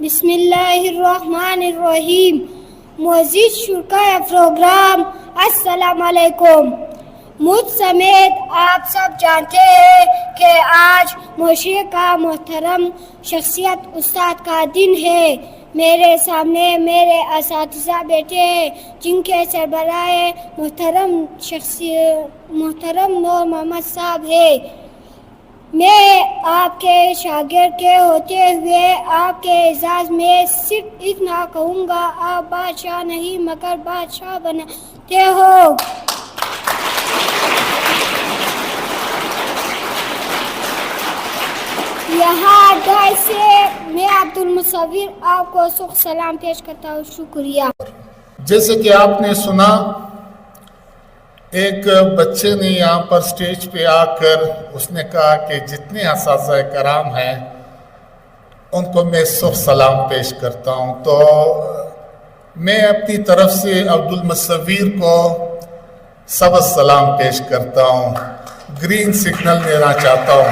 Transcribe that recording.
بسم اللہ الرحمن الرحیم. معزز شرکائے پروگرام السلام علیکم. مجھ سمیت آپ سب جانتے ہیں کہ آج معاشرے کا محترم شخصیت استاد کا دن ہے. میرے سامنے میرے اساتذہ بیٹھے ہیں جن کے سربراہ محترم نور محمد صاحب ہے. میں آپ کے شاگرد کے ہوتے ہوئے آپ کے اعزاز میں صرف اتنا کہوں گا، آپ بادشاہ نہیں مگر بادشاہ بناتے ہو. یہاں دعائے سے میں عبد المصور آپ کو سخت سلام پیش کرتا ہوں. شکریہ. جیسے کہ آپ نے سنا، ایک بچے نے یہاں پر سٹیج پہ آ کر اس نے کہا کہ جتنے اساتذہ کرام ہیں ان کو میں سخت سلام پیش کرتا ہوں. تو میں اپنی طرف سے عبد المصور کو سبز سلام پیش کرتا ہوں، گرین سگنل دینا چاہتا ہوں.